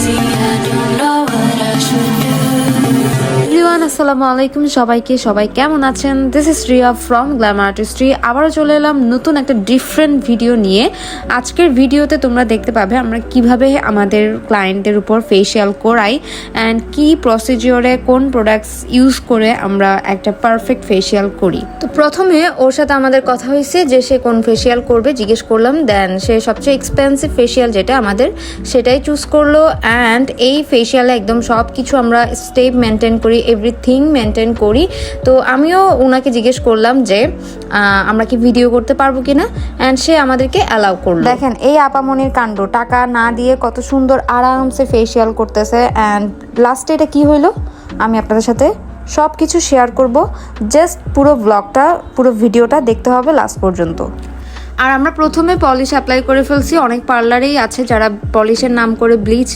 crazy, I don't know what I should do. Everyone আসসালামু আলাইকুম সবাই কেমন আছেন? This is Riya from Glamour artistry. আবারও চলে এলাম নতুন একটা ডিফারেন্ট ভিডিও নিয়ে। আজকের ভিডিওতে তোমরা দেখতে পাবে আমরা কিভাবে আমাদের ক্লায়েন্টদের উপর ফেসিয়াল করাই অ্যান্ড কি প্রসিজিওরে কোন প্রোডাক্টস ইউজ করে আমরা একটা পারফেক্ট ফেসিয়াল করি। তো প্রথমে ওর সাথে আমাদের কথা হয়েছে যে সে কোন ফেসিয়াল করবে, জিজ্ঞেস করলাম। দেন সে সবচেয়ে এক্সপেন্সিভ ফেসিয়াল যেটা আমাদের সেটাই চুজ করলো। অ্যান্ড এই ফেসিয়ালে একদম সব কিছু আমরা স্টেপ মেনটেন করি, এভরিথিং মেনটেন করি। তো আমিও ওনাকে জিজ্ঞেস করলাম যে আমরা কি ভিডিও করতে পারবো কিনা, অ্যান্ড সে আমাদেরকে অ্যালাউ করলো। দেখেন এই আপামনির কাণ্ড, টাকা না দিয়ে কত সুন্দর আরামসে ফেসিয়াল করতেছে। অ্যান্ড লাস্টে এটা কি হইলো আমি আপনাদের সাথে সব কিছু শেয়ার করব। জাস্ট পুরো ব্লগটা, পুরো ভিডিওটা দেখতে হবে লাস্ট পর্যন্ত। আর আমরা প্রথমে পলিশ অ্যাপ্লাই করে ফেলছি। অনেক পার্লারেই আছে যারা পলিশের নাম করে ব্লিচ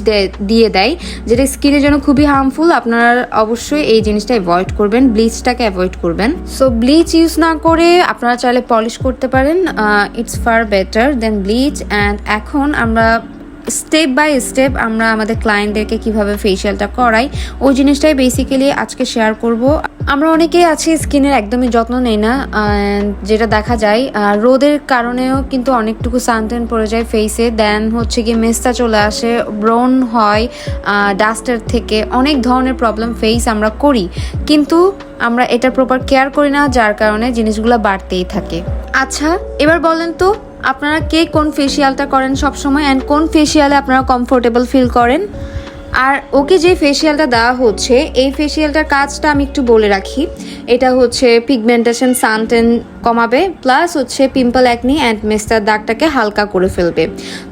দিয়ে দেয়, যেটা স্কিনের জন্য খুবই হার্মফুল। আপনারা অবশ্যই এই জিনিসটা অ্যাভয়েড করবেন, ব্লিচটাকে অ্যাভয়েড করবেন। সো ব্লিচ ইউজ না করে আপনারা চাইলে পলিশ করতে পারেন, it's far better then bleach. And এখন আমরা স্টেপ বাই স্টেপ আমরা আমাদের ক্লায়েন্টদেরকে কিভাবে ফেসিয়ালটা করাই ওই জিনিসটাই বেসিক্যালি আজকে শেয়ার করব। আমরা অনেকেই আছি স্কিনের একদমই যত্ন নেই না, যেটা দেখা যায় রোদের কারণেও কিন্তু অনেকটুকু সানটেন পড়ে যায় ফেসে। দেন হচ্ছে গিয়ে মেস্তা চলে আসে, ব্রন হয় ডাস্টের থেকে, অনেক ধরনের প্রবলেম ফেস আমরা করি, কিন্তু আমরা এটা প্রপার কেয়ার করি না, যার কারণে জিনিসগুলো বাড়তেই থাকে। আচ্ছা এবার বলেন তো আপনারা কে কোন ফেসিয়ালটা করেন সবসময়, অ্যান্ড কোন ফেসিয়ালে আপনারা কমফোর্টেবল ফিল করেন? আর ওকে যে ফেসিয়ালটা দেওয়া হচ্ছে এই ফেসিয়ালটার কাজটা আমি একটু বলে রাখি। এটা হচ্ছে পিগমেন্টেশন, সানটেন কমাবে, প্লাস হচ্ছে পিম্পল, অ্যাকনি অ্যান্ড মেস্তার দাগটাকে হালকা করে ফেলবে।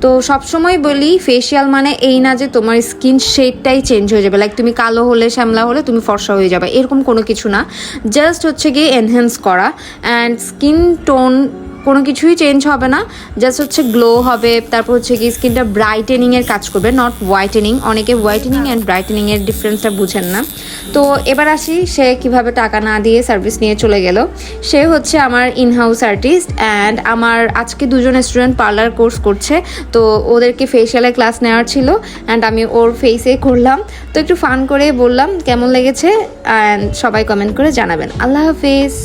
তো সবসময় বলি ফেসিয়াল মানে এই না যে তোমার স্কিন শেডটাই চেঞ্জ হয়ে যাবে, লাইক তুমি কালো হলে শ্যামলা হলে তুমি ফর্সা হয়ে যাবে, এরকম কোনো কিছু না। জাস্ট হচ্ছে গিয়ে এনহ্যান্স করা, অ্যান্ড স্কিন টোন কোনো কিছুই চেঞ্জ হবে না, জাস্ট হচ্ছে গ্লো হবে। তারপর হচ্ছে কি স্কিনটা ব্রাইটেনিংয়ের কাজ করবে, নট হোয়াইটেনিং। অনেকে হোয়াইটেনিং অ্যান্ড ব্রাইটেনিংয়ের ডিফারেন্সটা বুঝেন না। তো এবার আসি সে কিভাবে টাকা না দিয়ে সার্ভিস নিয়ে চলে গেল। সে হচ্ছে আমার ইনহাউস আর্টিস্ট, অ্যান্ড আমার আজকে দুজন স্টুডেন্ট পার্লার কোর্স করছে, তো ওদেরকে ফেসিয়ালের ক্লাস নেওয়ার ছিল, অ্যান্ড আমি ওর ফেসে করলাম। তো একটু ফান করে বললাম কেমন লেগেছে, অ্যান্ড সবাই কমেন্ট করে জানাবেন। আল্লাহ হাফিজ।